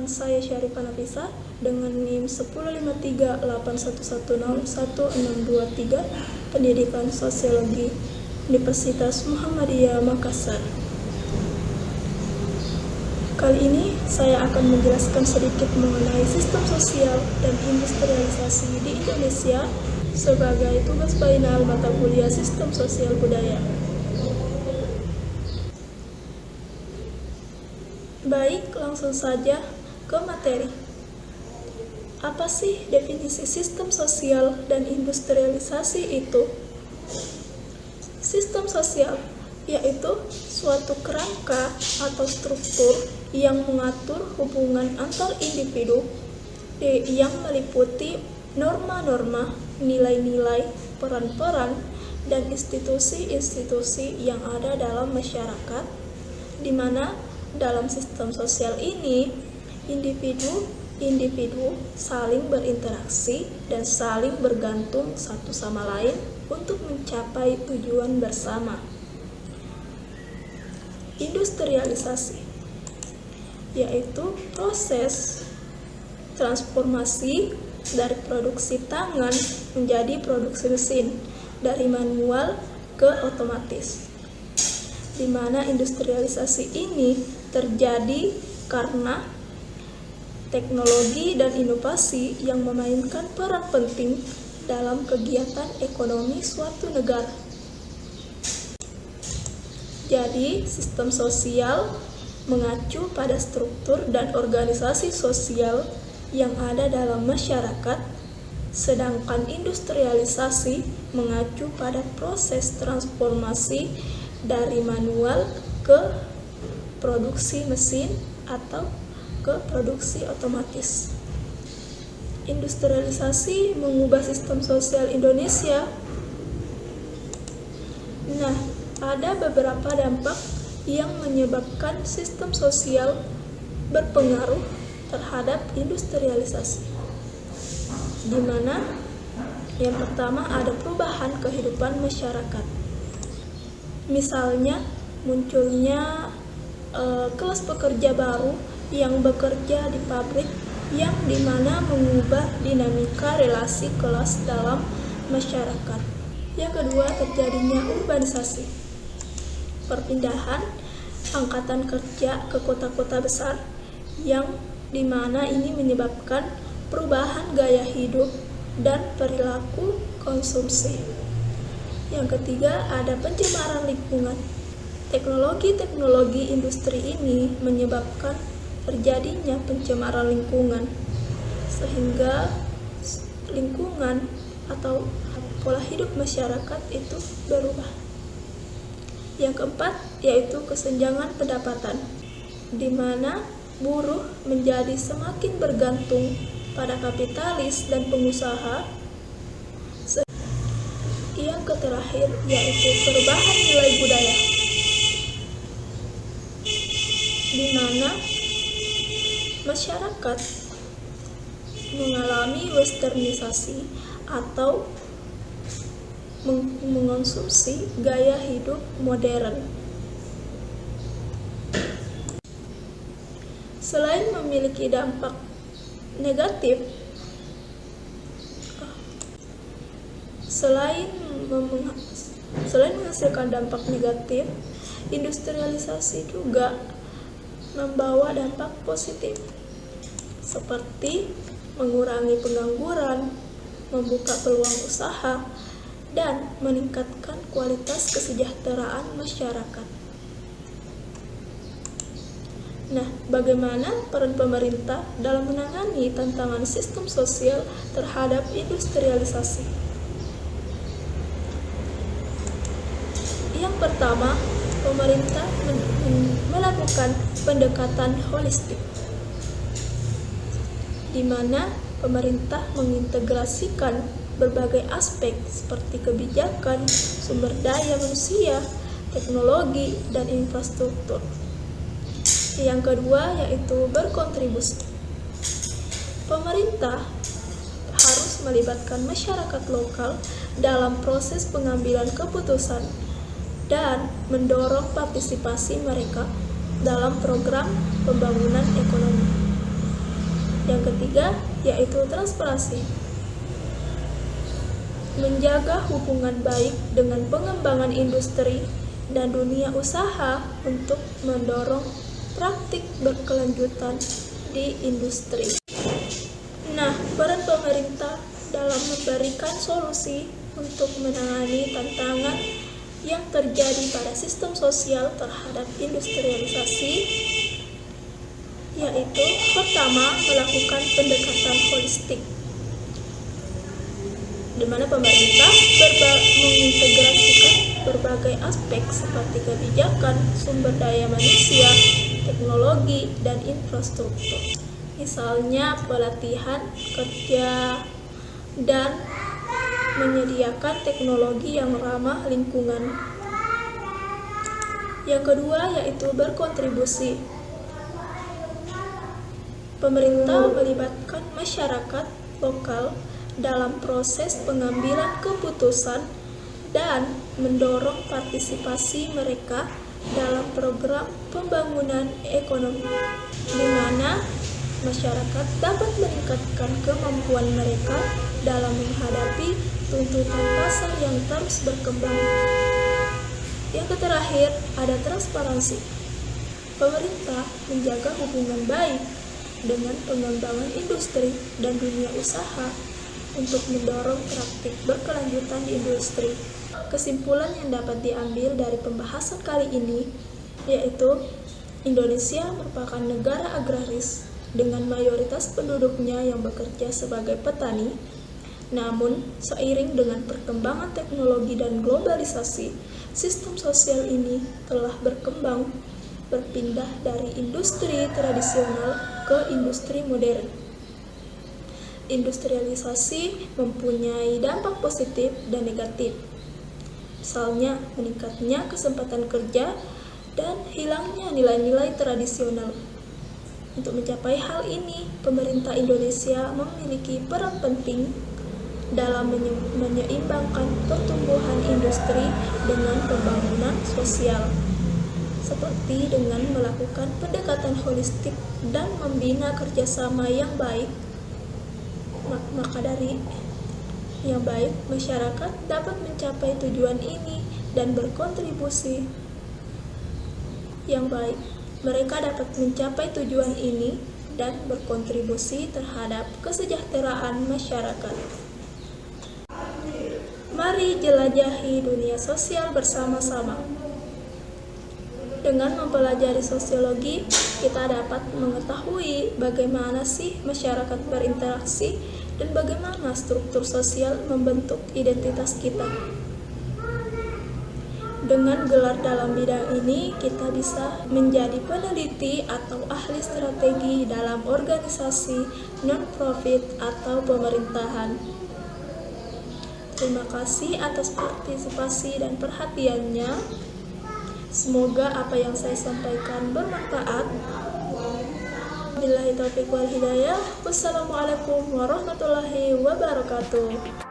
saya Syarifah Nafisa dengan NIM 15381101623 Pendidikan Sosiologi Universitas Muhammadiyah Makassar. Kali ini saya akan menjelaskan sedikit mengenai sistem sosial dan industrialisasi di Indonesia sebagai tugas final mata kuliah Sistem Sosial Budaya. Baik, langsung saja ke materi. Apa sih definisi sistem sosial dan industrialisasi itu? Sistem sosial yaitu suatu kerangka atau struktur yang mengatur hubungan antar individu yang meliputi norma-norma, nilai-nilai, peran-peran, dan institusi-institusi yang ada dalam masyarakat, di mana dalam sistem sosial ini individu saling berinteraksi dan saling bergantung satu sama lain untuk mencapai tujuan bersama. Industrialisasi yaitu proses transformasi dari produksi tangan menjadi produksi mesin, dari manual ke otomatis, di mana industrialisasi ini terjadi karena teknologi dan inovasi yang memainkan peran penting dalam kegiatan ekonomi suatu negara. Jadi, sistem sosial mengacu pada struktur dan organisasi sosial yang ada dalam masyarakat, sedangkan industrialisasi mengacu pada proses transformasi dari manual ke produksi mesin atau ke produksi otomatis. Industrialisasi mengubah sistem sosial Indonesia. Nah, ada beberapa dampak yang menyebabkan sistem sosial berpengaruh terhadap industrialisasi, di mana yang pertama ada perubahan kehidupan masyarakat. Misalnya munculnya kelas pekerja baru yang bekerja di pabrik, yang dimana mengubah dinamika relasi kelas dalam masyarakat. Yang kedua, terjadinya urbanisasi, perpindahan angkatan kerja ke kota-kota besar, yang dimana ini menyebabkan perubahan gaya hidup dan perilaku konsumsi. Yang ketiga, ada pencemaran lingkungan. Teknologi industri ini menyebabkan terjadinya pencemaran lingkungan, sehingga lingkungan atau pola hidup masyarakat itu berubah. Yang keempat, yaitu kesenjangan pendapatan, di mana buruh menjadi semakin bergantung pada kapitalis dan pengusaha. Yang terakhir, yaitu perubahan nilai budaya, di mana masyarakat mengalami westernisasi atau mengonsumsi gaya hidup modern. Selain memiliki dampak negatif, selain menghasilkan dampak negatif, industrialisasi juga membawa dampak positif, seperti mengurangi pengangguran, membuka peluang usaha, dan meningkatkan kualitas kesejahteraan masyarakat. Nah, bagaimana peran pemerintah dalam menangani tantangan sistem sosial terhadap industrialisasi? Yang pertama, pemerintah melakukan pendekatan holistik, di mana pemerintah mengintegrasikan berbagai aspek seperti kebijakan, sumber daya manusia, teknologi, dan infrastruktur. Yang kedua, yaitu berkontribusi. Pemerintah harus melibatkan masyarakat lokal dalam proses pengambilan keputusan dan mendorong partisipasi mereka dalam program pembangunan ekonomi. Yang ketiga yaitu transparansi. Menjaga hubungan baik dengan pengembangan industri dan dunia usaha untuk mendorong praktik berkelanjutan di industri. Nah, peran pemerintah dalam memberikan solusi untuk menangani tantangan yang terjadi pada sistem sosial terhadap industrialisasi yaitu pertama, melakukan pendekatan holistik, di mana pemerintah mengintegrasikan berbagai aspek seperti kebijakan, sumber daya manusia, teknologi, dan infrastruktur. Misalnya pelatihan kerja dan menyediakan teknologi yang ramah lingkungan. Yang kedua yaitu berkontribusi. Pemerintah melibatkan masyarakat lokal dalam proses pengambilan keputusan dan mendorong partisipasi mereka dalam program pembangunan ekonomi, di mana masyarakat dapat meningkatkan kemampuan mereka dalam menghadapi tuntutan pasar yang terus berkembang. Yang terakhir, ada transparansi. Pemerintah menjaga hubungan baik dengan pengembangan industri dan dunia usaha untuk mendorong praktik berkelanjutan di industri. Kesimpulan yang dapat diambil dari pembahasan kali ini yaitu Indonesia merupakan negara agraris dengan mayoritas penduduknya yang bekerja sebagai petani. Namun, seiring dengan perkembangan teknologi dan globalisasi, sistem sosial ini telah berkembang, berpindah dari industri tradisional ke industri modern. Industrialisasi mempunyai dampak positif dan negatif, misalnya meningkatnya kesempatan kerja dan hilangnya nilai-nilai tradisional. Untuk mencapai hal ini, pemerintah Indonesia memiliki peran penting dalam menyeimbangkan pertumbuhan industri dengan pembangunan sosial, seperti dengan melakukan pendekatan holistik dan membina kerjasama yang baik. Maka dari yang baik, masyarakat dapat mencapai tujuan ini dan berkontribusi yang baik. Mereka dapat mencapai tujuan ini dan berkontribusi terhadap kesejahteraan masyarakat. Mari jelajahi dunia sosial bersama-sama. Dengan mempelajari sosiologi, kita dapat mengetahui bagaimana sih masyarakat berinteraksi dan bagaimana struktur sosial membentuk identitas kita. Dengan gelar dalam bidang ini, kita bisa menjadi peneliti atau ahli strategi dalam organisasi non-profit atau pemerintahan. Terima kasih atas partisipasi dan perhatiannya. Semoga apa yang saya sampaikan bermanfaat. Billahi taufiq wal hidayah. Wassalamualaikum warahmatullahi wabarakatuh.